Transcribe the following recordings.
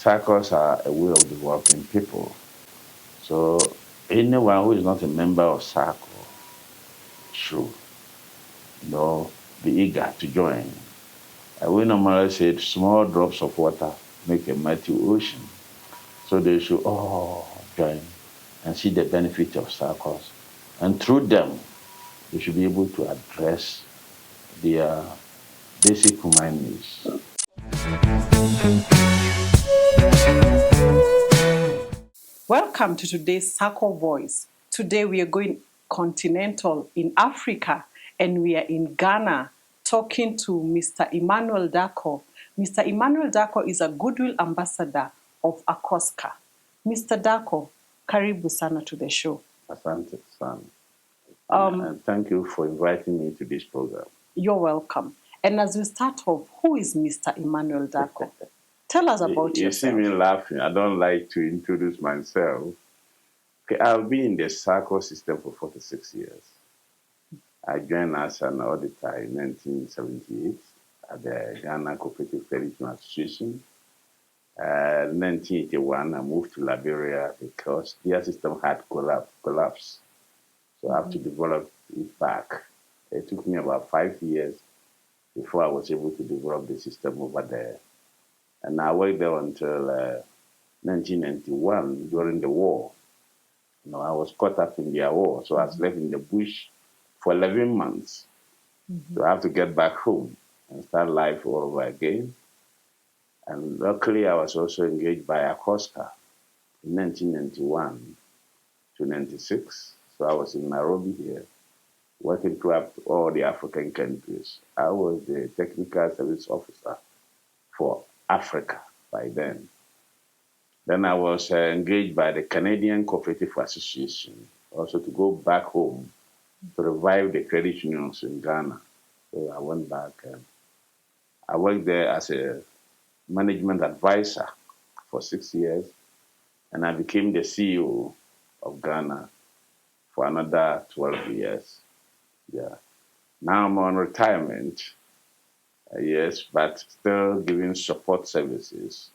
SACCOs are a way of developing people. So anyone who is not a member of SACCO should, be eager to join. We normally say small drops of water make a mighty ocean. So they should all join and see the benefit of SACCOs. And through them, they should be able to address their basic human needs. Welcome to today's SACCO Voice. Today we are going continental in Africa and we are in Ghana talking to Mr. Emmanuel Darko. Mr. Emmanuel Darko is a goodwill ambassador of ACCOSCA. Mr. Darko, karibu sana to the show. Asante sana. And thank you for inviting me to this program. You're welcome. And as we start off, who is Mr. Emmanuel Darko? Tell us about You yourself. see me laughing. I don't like to introduce myself. Okay, I've been in the SACCO system for 46 years. I joined as an auditor in 1978 at the Ghana Cooperative Credit Association. In 1981, I moved to Liberia because their system had collapsed. So I have to develop it back. It took me about 5 years before I was able to develop the system over there. And I worked there until 1991 during the war. I was caught up in the war, so I was left in the bush for 11 months. So I have to get back home and start life all over again. And luckily, I was also engaged by ACCOSCA in 1991 to 96. So I was in Nairobi here, working throughout all the African countries. I was the technical service officer for Africa by then. Then I was engaged by the Canadian Cooperative Association, also to go back home to revive the credit unions in Ghana. So I went back and I worked there as a management advisor for 6 years, and I became the CEO of Ghana for another 12 years. Yeah. Now I'm on retirement, yes, but still giving support services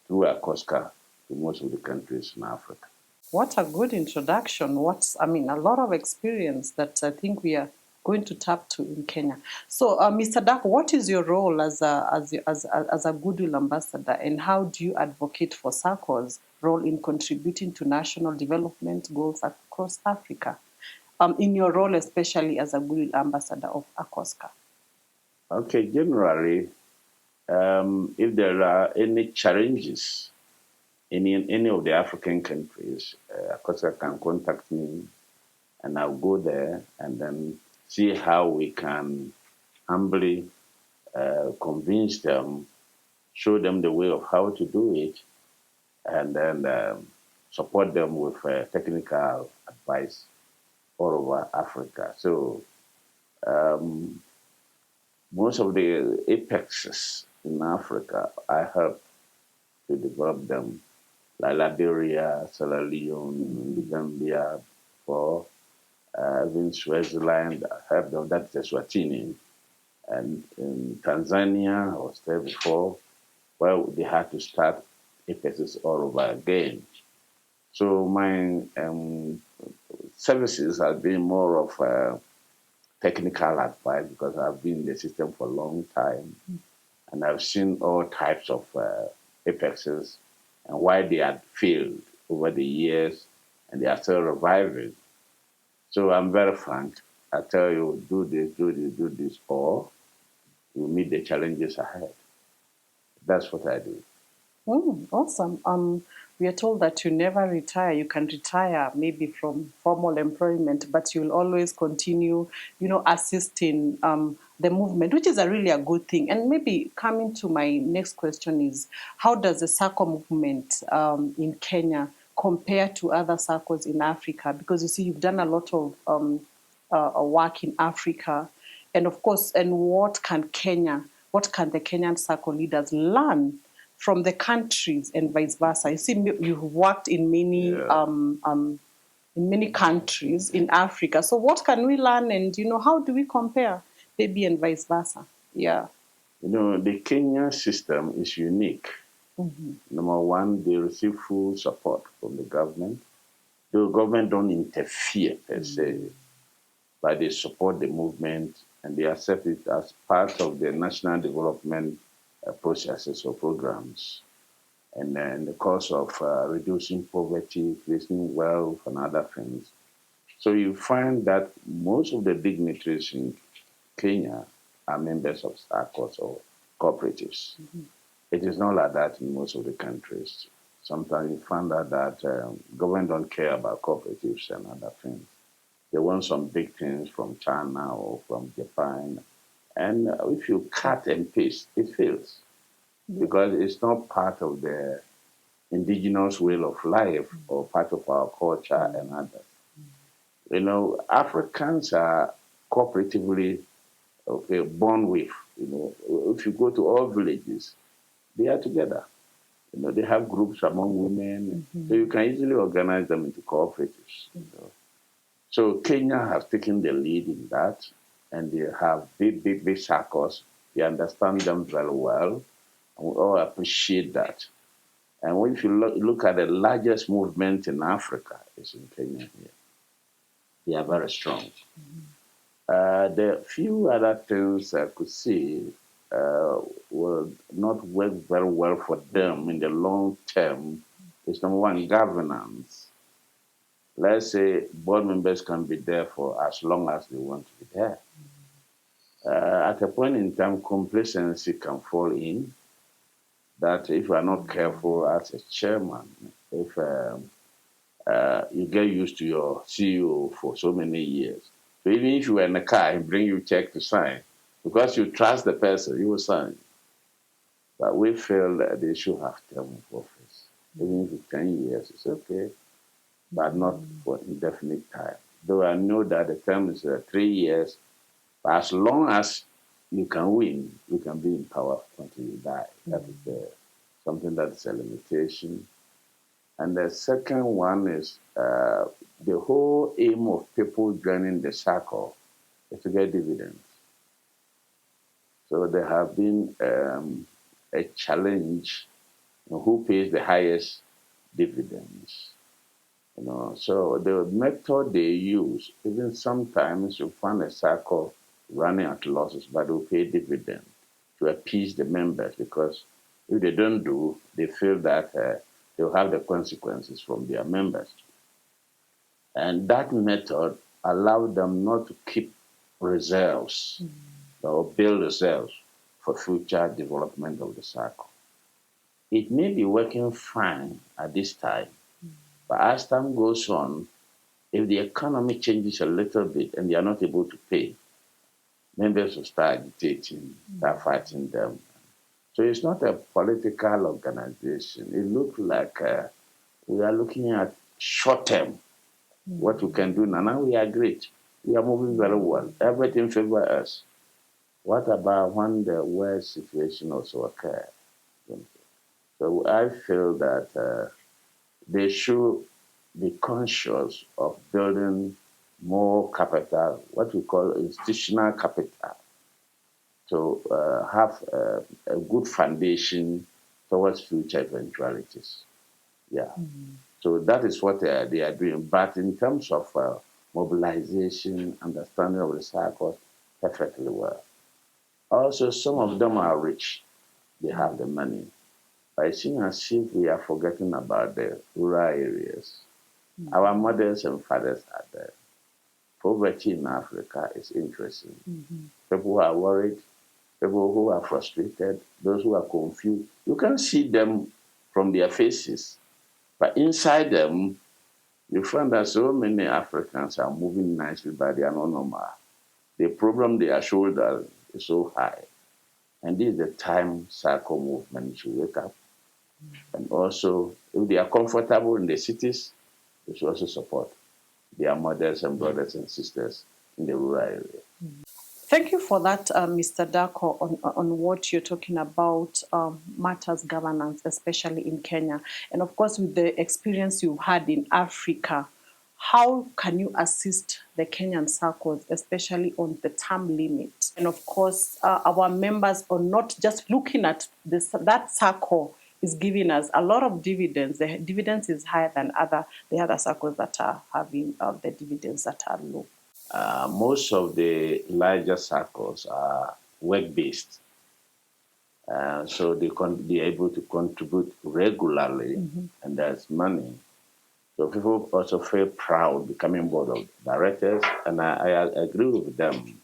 through ACCOSCA to most of the countries in Africa. What a good introduction. A lot of experience that I think we are going to tap to in Kenya. So, Mr. Darko, what is your role as a goodwill ambassador, and how do you advocate for SACCO's role in contributing to national development goals across Africa? In your role, especially as a goodwill ambassador of ACCOSCA. Okay, generally, if there are any challenges in any of the African countries, ACCOSCA can contact me, and I'll go there and then see how we can humbly convince them, show them the way of how to do it, and then support them with technical advice all over Africa. So most of the apexes in Africa, I help to develop them, like Liberia, Sierra Leone, Gambia, for even Swaziland, I helped them, that's the Swatini. And in Tanzania, I was there before, where they had to start apexes all over again. So my services have been more of technical advice because I've been in the system for a long time, and I've seen all types of apexes and why they had failed over the years, and they are still reviving. So I'm very frank. I tell you, do this, do this, do this, or you meet the challenges ahead. That's what I do. Awesome. We are told that you never retire. You can retire maybe from formal employment, but you'll always continue, assisting the movement, which is really a good thing. And maybe coming to my next question is, how does the SACCO movement in Kenya compare to other SACCOs in Africa? Because you see, you've done a lot of work in Africa, and of course, and what can the Kenyan SACCO leaders learn from the countries and vice versa? You see, you've worked in many countries in Africa. So what can we learn, and how do we compare, maybe, and vice versa? Yeah. The Kenyan system is unique. Number one, they receive full support from the government. The government don't interfere per se, but they support the movement and they accept it as part of their national development processes or programs. And in the course of reducing poverty, creating wealth, and other things. So you find that most of the dignitaries in Kenya are members of SACCOs or cooperatives. It is not like that in most of the countries. Sometimes you find out that government don't care about cooperatives and other things. They want some big things from China or from Japan. And if you cut and paste, it fails because it's not part of the indigenous way of life or part of our culture and others. You know, Africans are cooperatively born with. You know, if you go to all villages, they are together. You know, they have groups among women, so you can easily organize them into cooperatives. You know. So Kenya has taken the lead in that, and they have big SACCOs. They understand them very well, and we all appreciate that. And if you look at the largest movement in Africa, it's in Kenya here. They are very strong. The few other things I could see will not work very well for them in the long term is number one, governance. Let's say board members can be there for as long as they want to be there. At a point in time, complacency can fall in. That if you are not careful as a chairman, if you get used to your CEO for so many years, so even if you were in a car and bring you check to sign, because you trust the person, you will sign. But we feel that they should have term of office. Even if it's 10 years, it's okay, but not for indefinite time. Though I know that the term is 3 years, but as long as you can win, you can be in power until you die. That is something that's a limitation. And the second one is the whole aim of people joining the SACCO is to get dividends. So there have been a challenge, you know, who pays the highest dividends. You know, so the method they use, even sometimes you find a SACCO running at losses, but they'll pay dividend to appease the members, because if they don't do, they feel that they'll have the consequences from their members. And that method allowed them not to keep reserves or build reserves for future development of the SACCO. It may be working fine at this time, but as time goes on, if the economy changes a little bit and they are not able to pay, members will start agitating, start fighting them. So it's not a political organization. It looks like we are looking at short term, what we can do now. Now we are great. We are moving very well. Everything favors us. What about when the worst situation also occurs? So I feel that they should be conscious of building more capital, what we call institutional capital, to have a good foundation towards future eventualities. Yeah. So that is what they are doing. But in terms of mobilization, understanding of the cycles, perfectly well. Also, some of them are rich. They have the money. But it seems as if we are forgetting about the rural areas. Our mothers and fathers are there. Poverty in Africa is interesting. People who are worried, people who are frustrated, those who are confused. You can see them from their faces. But inside them, you find that so many Africans are moving nicely, but they are not normal. The problem they are shoulders is so high. And this is the time SACCO movement should wake up. And also, if they are comfortable in the cities, they should also support their mothers and brothers and sisters in the rural area. Thank you for that, Mr. Darko, on what you're talking about, matters governance, especially in Kenya. And of course, with the experience you've had in Africa, how can you assist the Kenyan SACCOs, especially on the term limit? And of course, our members are not just looking at that SACCO is giving us a lot of dividends. The dividends is higher than the other SACCOs that are having the dividends that are low. Most of the larger SACCOs are work-based. So they can be able to contribute regularly, and there's money. So people also feel proud becoming board of directors, and I agree with them.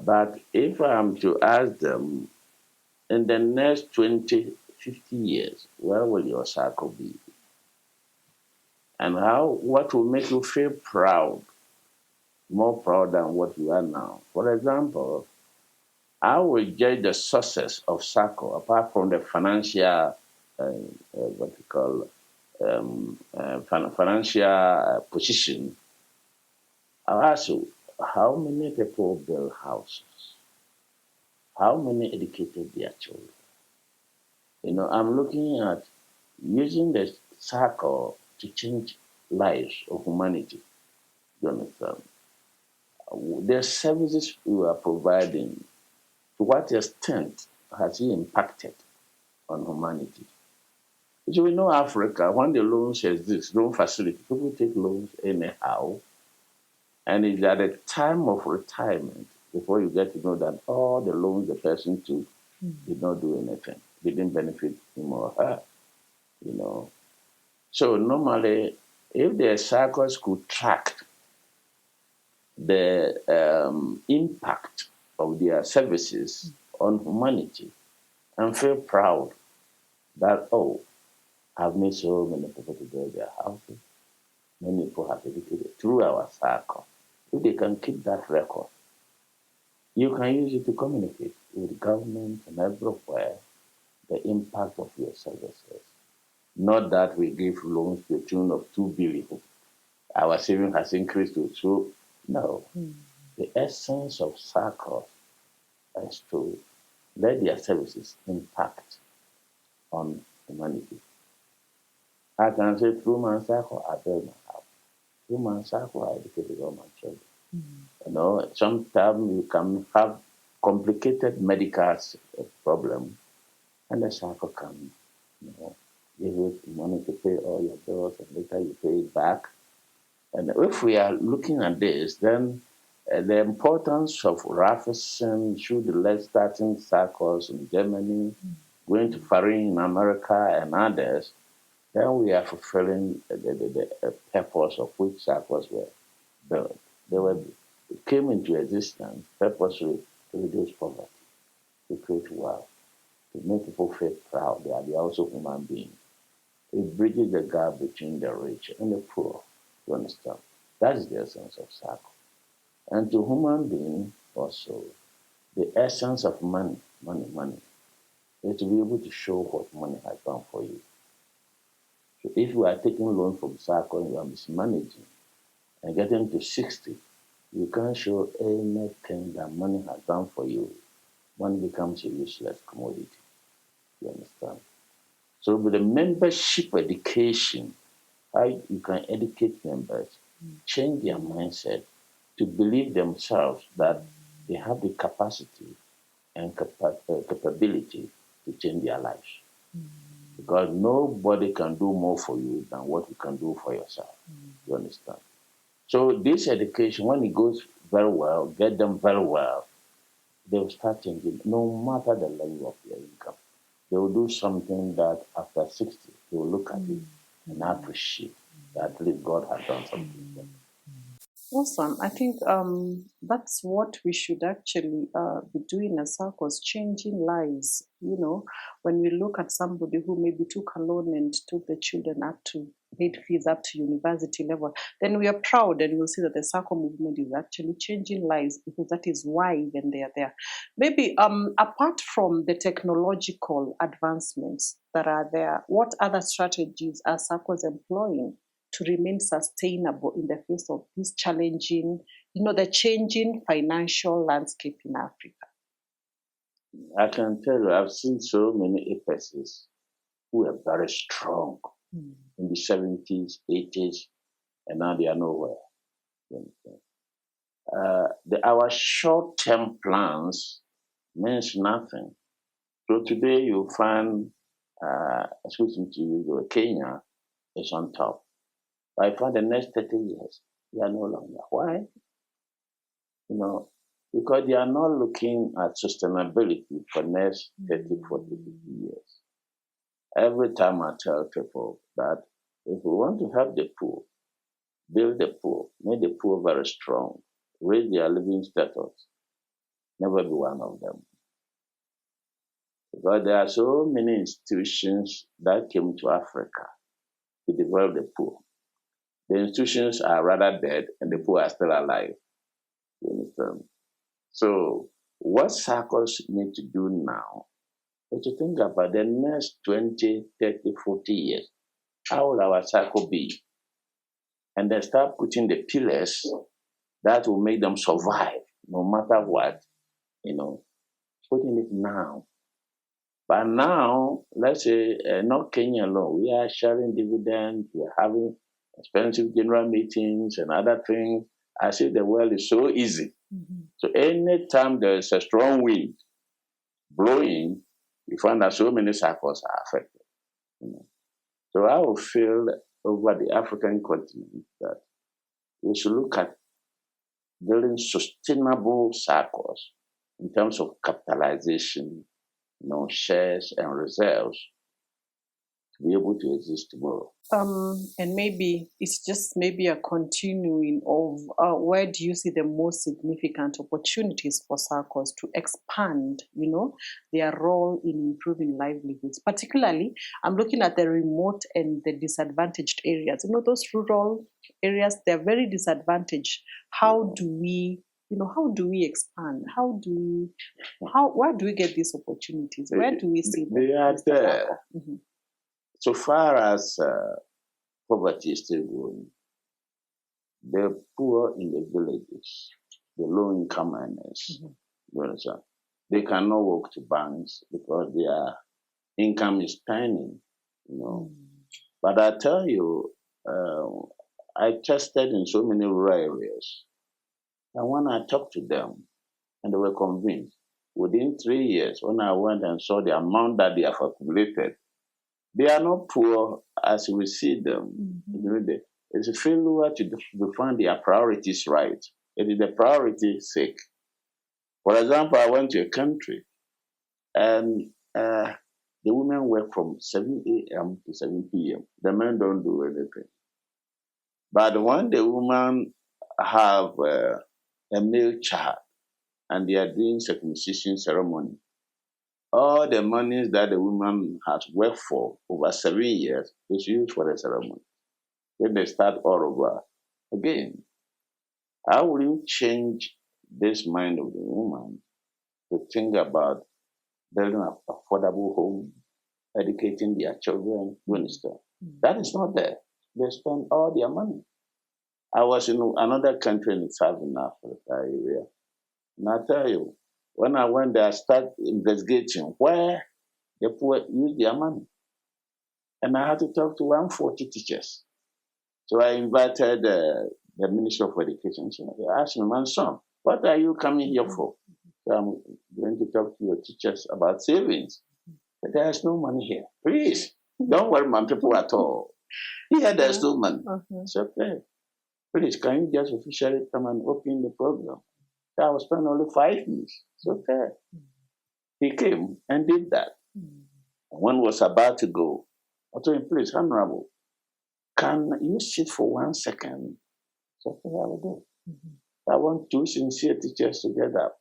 But if I'm to ask them, in the next 20, 50 years, where will your SACCO be? And what will make you feel proud, more proud than what you are now? For example, I will judge the success of SACCO apart from the financial, what we call financial position. I'll ask you, how many people build houses? How many educated their children? I'm looking at using the SACCO to change lives of humanity. You understand? The services we are providing, to what extent has it impacted on humanity? So we know Africa, when the loans exist, loan facility, people take loans anyhow, and it's at the time of retirement before you get to know that all the loans the person took did not do anything, didn't benefit him or her. So normally, if the SACCOs could track the impact of their services on humanity and feel proud that, oh, I've made so many people to build their houses, many people have educated through our SACCO. If they can keep that record, you can use it to communicate with government and everywhere the impact of your services. Not that we give loans to the tune of 2 billion. Our saving has increased to 2. No. The essence of SACCO is to let their services impact on humanity. I can say through my SACCO, I built my house. Through my SACCO, I educated all my children. Sometimes you can have complicated medical problem, and the SACCO can, give you money to pay all your bills, and later you pay it back. And if we are looking at this, then the importance of Raffison should let starting SACCOs in Germany, going to foreign in America and others, then we are fulfilling the purpose of which SACCOs were built. It came into existence purposely to reduce poverty, to create wealth, to make people feel proud that they are also human beings. It bridges the gap between the rich and the poor. You understand? That is the essence of SACCO. And to human beings also, the essence of money, is to be able to show what money has done for you. So if you are taking loan from SACCO and you are mismanaging and getting to 60, you can't show anything that money has done for you. Money becomes a useless commodity. You understand? So with the membership education, how you can educate members, change their mindset to believe themselves that they have the capacity and capability to change their lives. Because nobody can do more for you than what you can do for yourself. You understand? So this education, when it goes very well, get them very well, they will start changing, no matter the level of their income. They will do something that after 60, they will look at it and appreciate that at least God has done something for them. Awesome. I think that's what we should actually be doing as SACCOs, changing lives. When we look at somebody who maybe took a loan and took the children paid fees up to university level, then we are proud and we'll see that the SACCO movement is actually changing lives, because that is why even they are there. Maybe apart from the technological advancements that are there, what other strategies are SACCOs employing to remain sustainable in the face of this challenging, the changing financial landscape in Africa? I can tell you, I've seen so many APSs who are very strong in the 70s, 80s, and now they are nowhere. Our short-term plans means nothing. So today you find switching to Kenya is on top. But for the next 30 years, they are no longer. Why? Because they are not looking at sustainability for next 30, 40, 50 years. Every time I tell people that if we want to help the poor, build the poor, make the poor very strong, raise their living status, never be one of them. Because there are so many institutions that came to Africa to develop the poor. The institutions are rather dead and the poor are still alive. You understand? So what SACCOs need to do now is to think about the next 20, 30, 40 years. How will our SACCO be? And then start putting the pillars that will make them survive no matter what, putting it now. But now, let's say, not Kenya alone, we are sharing dividends, we are having expensive general meetings and other things. I see the world is so easy. Mm-hmm. So anytime there is a strong wind blowing, you find that so many SACCOs are affected. So I will feel over the African continent that we should look at building sustainable SACCOs in terms of capitalization, shares and reserves to be able to exist tomorrow. And maybe it's just maybe a continuing of where do you see the most significant opportunities for SACCOs to expand, their role in improving livelihoods. Particularly, I'm looking at the remote and the disadvantaged areas. Those rural areas, they're very disadvantaged. How do we expand? Where do we get these opportunities? Where do we see them? They are there. Mm-hmm. So far as poverty is still growing, the poor in the villages, the low-income earners, they cannot walk to banks because their income is tiny, But I tell you, I tested in so many rural areas, and when I talked to them, and they were convinced, within 3 years, when I went and saw the amount that they have accumulated, they are not poor as we see them. Mm-hmm. It's a failure to define their priorities right. It is the priority sake. For example, I went to a country and the women work from 7 a.m. to 7 p.m. The men don't do anything. But when the women have a male child and they are doing circumcision ceremony, all the monies that the woman has worked for over 7 years is used for the ceremony. Then they start all over again. How will you change this mind of the woman to think about building an affordable home, educating their children? You understand? Mm-hmm. That is not there. They spend all their money. I was in another country in Southern Africa area, and I tell you, when I went there, I started investigating where the poor use their money. And I had to talk to 140 teachers. So I invited the Minister of Education. So I asked him, my son, what are you coming here for? So I'm going to talk to your teachers about savings. But there's no money here. Please, don't worry, my people at all. Here, there's no money. It's okay. Please, can you just officially come and open the program? I was spending only 5 minutes. It's okay. He came and did that. One was about to go. I told him, please, Honorable, can you sit for 1 second? So okay, I will do. I want 2 sincere teachers to get up.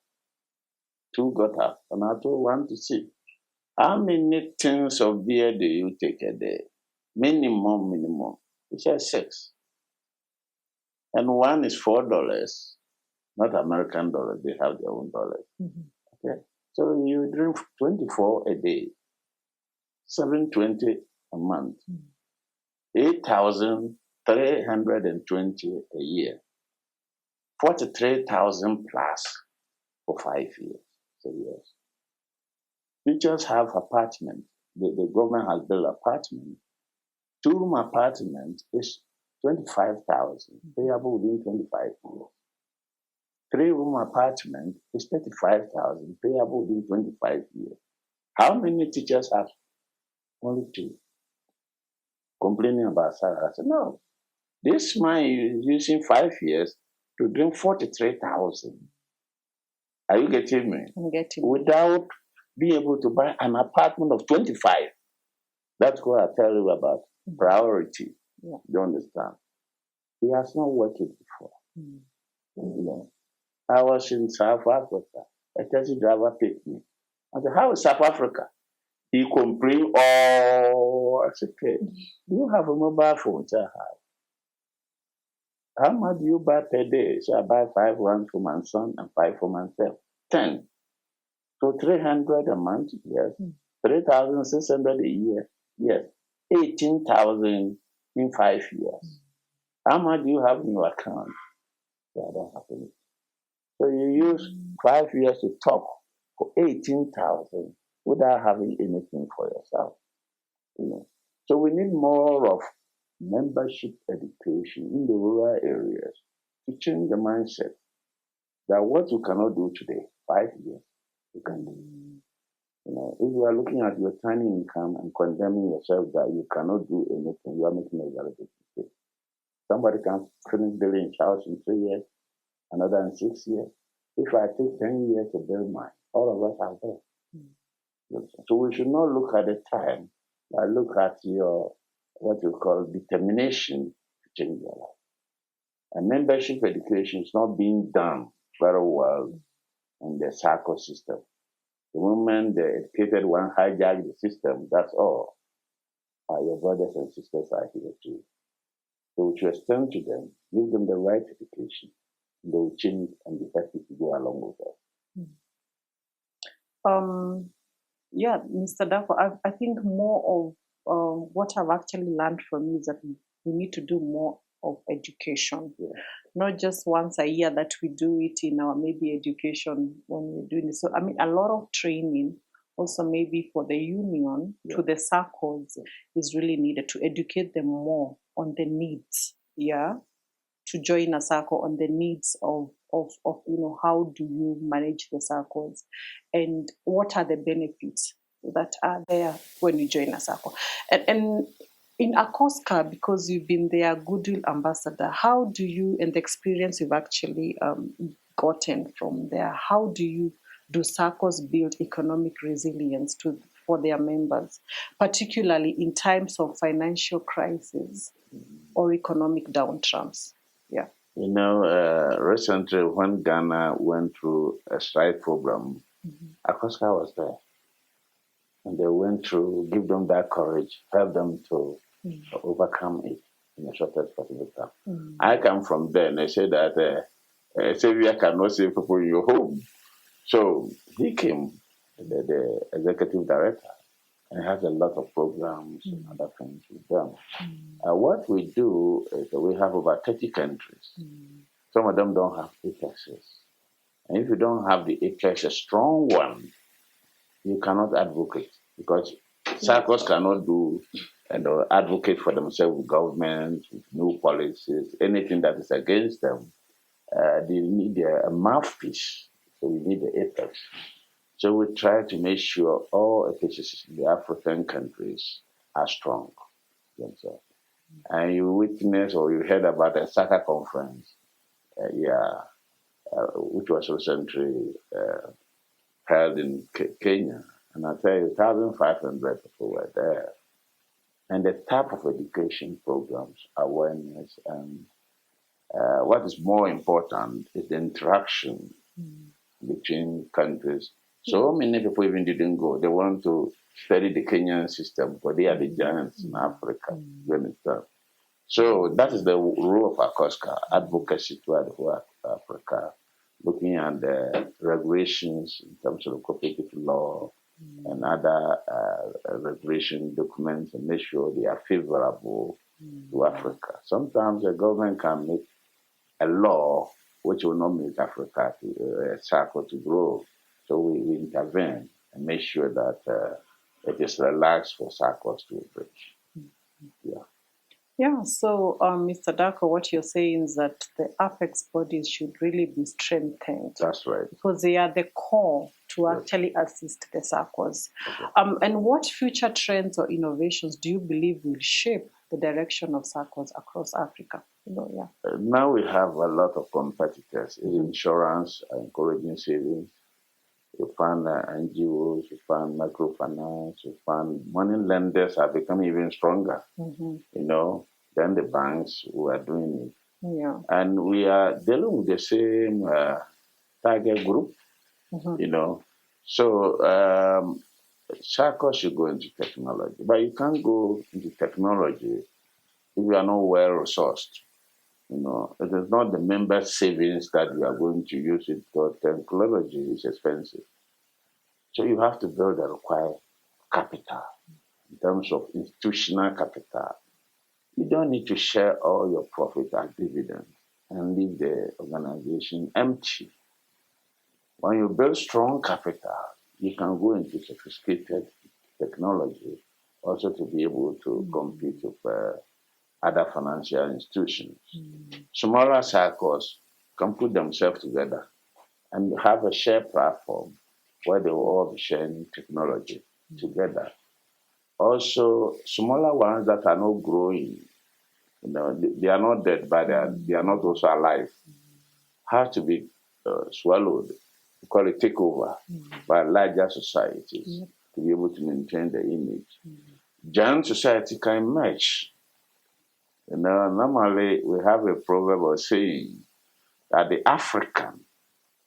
2 got up, and I told one to sit. How many tins of beer do you take a day? Minimum. He said 6. And one is $4. Not American dollars, they have their own dollars. Mm-hmm. Okay, so you drink 24 a day, 720 a month, 8,320 a year, 43,000 plus for 5 years. So yes, teachers have apartments. The government has built apartments. 2-room apartment is 25,000, payable within 25 years. 3-room apartment is 35,000, payable within 25 years. How many teachers have Only 2. Complaining about salary. I said, no. This man is using 5 years to drink 43,000. Are you getting me? I'm getting without being able to buy an apartment of 25. That's what I tell you about priority. Yeah. You understand? He has not worked it before. Mm. You know, I was in South Africa. A taxi driver picked me. I said, how is South Africa? He complained, oh, I said, okay, do you have a mobile phone? I have. How much do you buy per day? So I buy 5 runs for my son and 5 for myself. 10. So 300 a month, yes. 3,600 a year, yes. 18,000 in 5 years. How much do you have in your account? So I don't have any. So you use 5 years to talk for 18,000 without having anything for yourself. You know. So we need more of membership education in the rural areas to change the mindset that what you cannot do today, 5 years, you can do. You know, if you are looking at your tiny income and condemning yourself that you cannot do anything, you are making a very big mistake. Somebody can finish building his house in 3 years, another in 6 years. If I take 10 years to build mine, all of us are there. So we should not look at the time, but look at your, what you call, determination to change your life. And membership education is not being done very well in the SACCO system. The moment the educated one hijack the system, that's all. Your brothers and sisters are here too. So we should extend to them, give them the right education. They will change and be happy to go along with us. Yeah, Mr. Darko, I think more of what I've actually learned from you is that we need to do more of education. Yeah. Not just once a year that we do it in our maybe education when we're doing it. So, I mean, a lot of training also maybe for the union to the SACCOs is really needed to educate them more on the needs, to join a SACCO on the needs of how do you manage the SACCOs and what are the benefits that are there when you join a SACCO. And in ACCOSCA, because you've been their goodwill ambassador, how do you, and the experience you've actually gotten from there, how do SACCOs build economic resilience for their members, particularly in times of financial crisis or economic downturns? Yeah. You know, recently when Ghana went through a strike program, ACCOSCA was there. And they went through, give them that courage, help them to overcome it in the shortest possible time. I come from there, and they say that Savior cannot save people in your home. So he came, the executive director, and has a lot of programs and other things we've done. What we do is that we have over 30 countries. Some of them don't have ACCOSCs. And if you don't have the ACCOSC, a strong one, you cannot advocate, because SACCOs cannot do and advocate for themselves with government, with new policies, anything that is against them. They need a mouthpiece, so we need the APEX. So we try to make sure all APEXs in the African countries are strong themselves. And you witness or you heard about the SACCO conference, which was recently held in Kenya. And I tell you, 1,500 people were there. And the type of education programs, awareness, and what is more important is the interaction between countries. So many people even didn't go. They want to study the Kenyan system because they are the giants in Africa. You understand? So that is the role of ACCOSCA, advocacy toward the whole Africa, looking at the regulations in terms of cooperative law and other regulation documents and make sure they are favorable to Africa. Sometimes the government can make a law which will not make Africa to SACCO to grow. So we intervene and make sure that it is relaxed for SACCOs to bridge. Yeah, so Mr. Darko, what you're saying is that the apex bodies should really be strengthened. That's right. Because they are the core to actually assist the SACCOs. And what future trends or innovations do you believe will shape the direction of SACCOs across Africa? Now we have a lot of competitors in insurance, encouraging savings. You find NGOs, you find microfinance, you find money lenders are becoming even stronger, than the banks who are doing it. Yeah. And we are dealing with the same target group, So SACCO should go into technology, but you can't go into technology if you are not well resourced. It is not the member savings that you are going to use it, because technology is expensive. So you have to build the required capital in terms of institutional capital. You don't need to share all your profit as dividends and leave the organization empty. When you build strong capital, you can go into sophisticated technology also to be able to compete with other financial institutions. Smaller SACCOs can put themselves together and have a shared platform where they will all be sharing technology together. Also, smaller ones that are not growing, they are not dead, but they are not also alive, have to be swallowed. We call it takeover by larger societies to be able to maintain the image. Giant society can emerge. Normally we have a proverb of saying that the African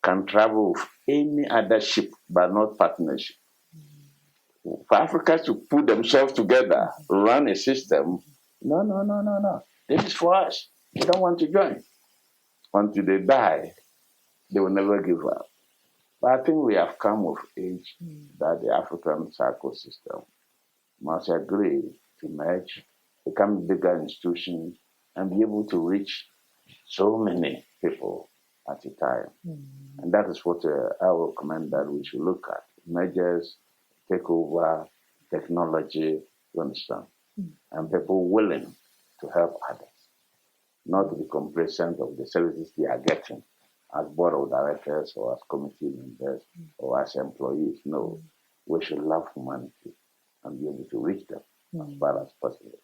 can travel with any other ship, but not partnership. For Africans to put themselves together, run a system, no. This is for us. We don't want to join. Until they die, they will never give up. But I think we have come of age that the African SACCO system must agree to merge, become bigger institutions, and be able to reach so many people at a time. And that is what I will recommend that we should look at. Mergers, takeover, technology, you understand? And people willing to help others, not to be complacent of the services they are getting as board of directors or as committee members or as employees. No, we should love humanity and be able to reach them as far as possible.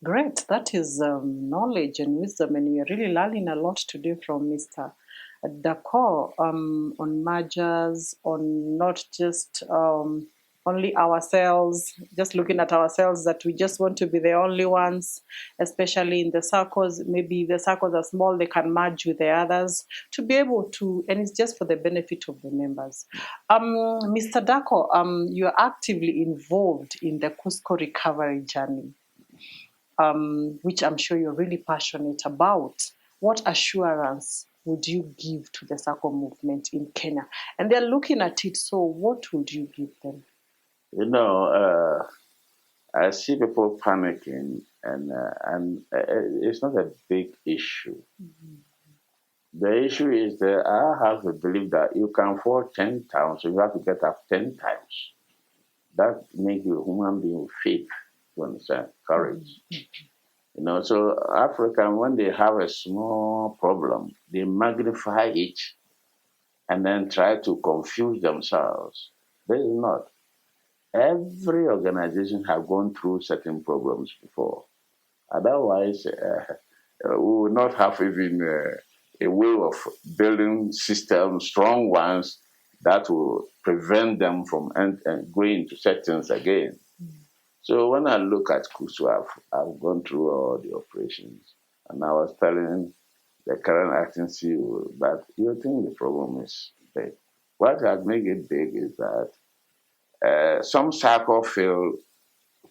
Great. That is knowledge and wisdom, and we are really learning a lot today from Mr. Darko on mergers, on not just only ourselves, just looking at ourselves that we just want to be the only ones, especially in the SACCOs. Maybe the SACCOs are small, they can merge with the others to be able to, and it's just for the benefit of the members. Mr. Darko, you are actively involved in the KUSCCO recovery journey, which I'm sure you're really passionate about. What assurance would you give to the SACCO movement in Kenya? And they're looking at it, so what would you give them? I see people panicking, and it's not a big issue. The issue is that I have to believe that you can afford 10 times, so you have to get up 10 times. That makes you a human being with faith, you understand, courage. So African, when they have a small problem, they magnify it and then try to confuse themselves. This is not. Every organization has gone through certain problems before. Otherwise, we would not have even a way of building systems, strong ones, that will prevent them from going into settings again. So when I look at KUSCCO, I've gone through all the operations, and I was telling the current acting CEO, but you think the problem is big. What has made it big is that some SACCO feel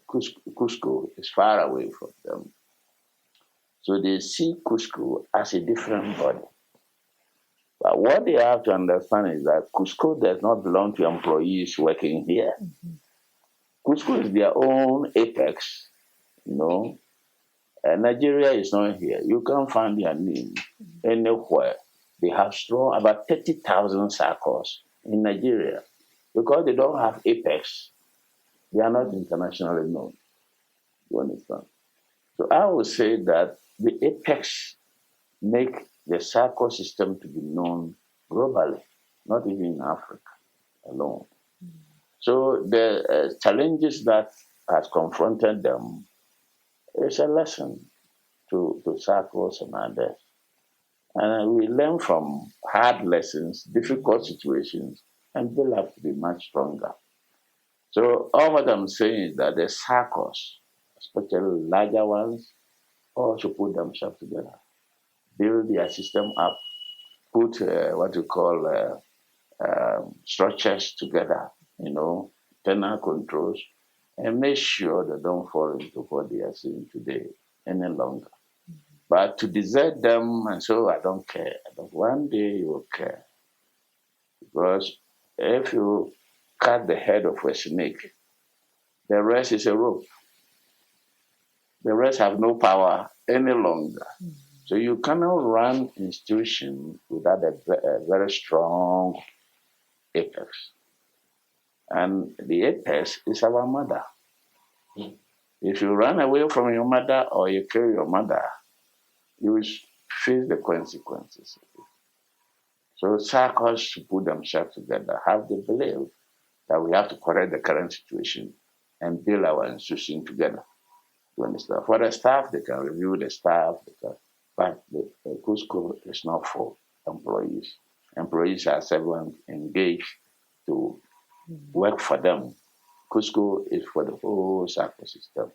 KUSCCO is far away from them. So they see KUSCCO as a different body. But what they have to understand is that KUSCCO does not belong to employees working here. KUSCCO is their own apex, Nigeria is not here. You can't find their name anywhere. They have strong, about 30,000 SACCOs in Nigeria. Because they don't have apex, they are not internationally known. You understand? So I would say that the apex make the SACCO system to be known globally, not even in Africa. alone. So the challenges that has confronted them is a lesson to SACCOs and others. And we learn from hard lessons, difficult situations, and we'll have to be much stronger. So all what I'm saying is that the SACCOs, especially larger ones, all should put themselves together, build their system up, put what you call structures together, internal controls, and make sure they don't fall into what they are seeing today any longer. But to desert them and so I don't care. But one day you will care. Because if you cut the head of a snake, the rest is a rope. The rest have no power any longer. So you cannot run institution without a very strong apex. And the apex is our mother. If you run away from your mother or you kill your mother, you will face the consequences. So SACCOs should put themselves together, have the belief that we have to correct the current situation and build our institution together. You understand? For the staff, they can review the staff, but the KUSCCO is not for employees. Employees are someone engaged to work for them. KUSCCO is for the whole SACCO system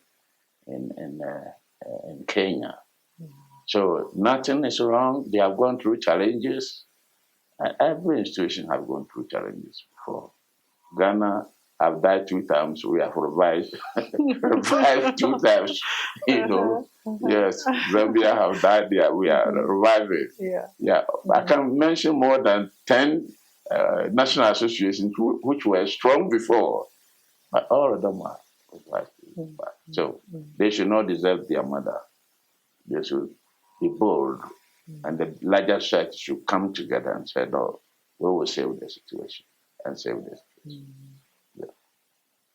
in Kenya. So nothing is wrong. They have gone through challenges. Every institution have gone through challenges before. Ghana have died 2 times. We have revived 2 times. Yes. Zambia have died. We are reviving. Yeah. I can mention more than 10 national associations which were strong before, but all of them are revived. So they should not desert their mother. They should be bold, and the larger church should come together and say, "No, we will save the situation and save this." Yeah.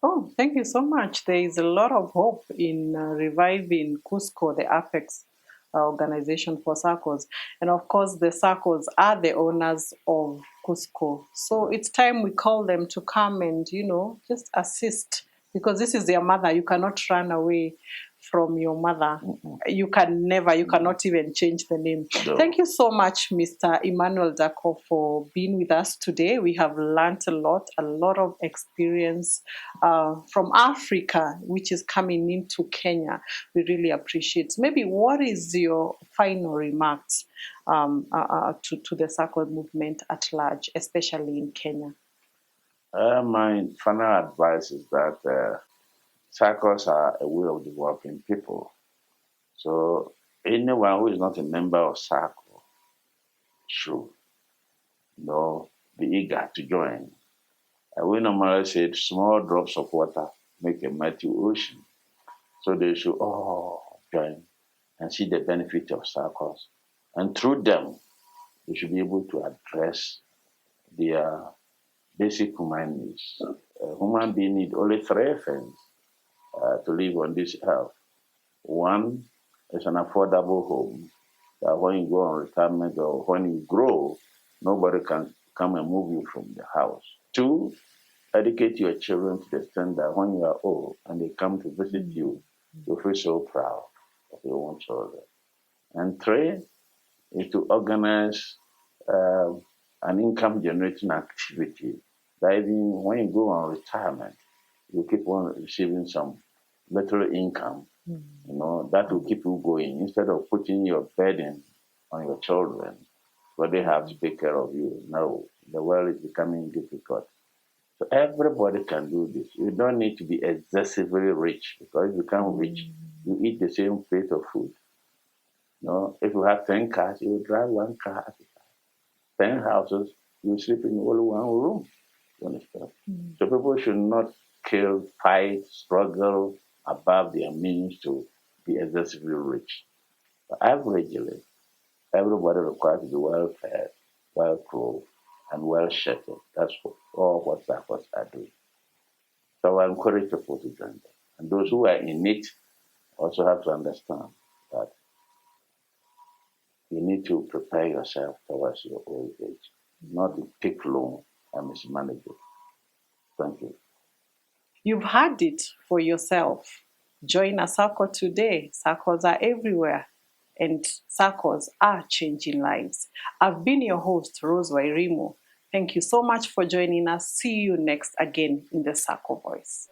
Oh, thank you so much. There is a lot of hope in reviving KUSCCO, the apex organization for SACCOs. And of course, the SACCOs are the owners of KUSCCO. So it's time we call them to come and, just assist, because this is their mother. You cannot run away from your mother. You cannot even change the name. No. Thank you so much, Mr. Emmanuel Darko, for being with us today. We have learned a lot of experience from Africa, which is coming into Kenya. We really appreciate. Maybe what is your final remarks to the SACCO movement at large, especially in Kenya? My final advice is that SACCOs are a way of developing people. So anyone who is not a member of SACCO should be eager to join. We normally say small drops of water make a mighty ocean. So they should all join and see the benefit of SACCOs. And through them, they should be able to address their basic human needs. A human being needs only 3 things to live on this earth. One is an affordable home that when you go on retirement or when you grow, nobody can come and move you from the house. 2, educate your children to the extent that when you are old and they come to visit you, you feel so proud of your own children. And 3 is to organize an income generating activity that even when you go on retirement, you keep on receiving some little income, that will keep you going instead of putting your burden on your children, but they have to take care of you. No, the world is becoming difficult. So everybody can do this. You don't need to be excessively rich, because if you become rich, you eat the same plate of food. If you have 10 cars, you drive 1 car at a time. 10 houses, you sleep in only 1 room. You understand? So people should not fight, struggle above their means to be excessively rich. But averagely, everybody requires to be well fed, well clothed, and well sheltered. That's all what SACCOs are doing. So I encourage people to join them. And those who are in it also have to understand that you need to prepare yourself towards your old age, not to take loan and mismanage it. Thank you. You've heard it for yourself. Join a SACCO today. SACCOs are everywhere, and SACCOs are changing lives. I've been your host, Rose Wairimu. Thank you so much for joining us. See you next again in the SACCO Voice.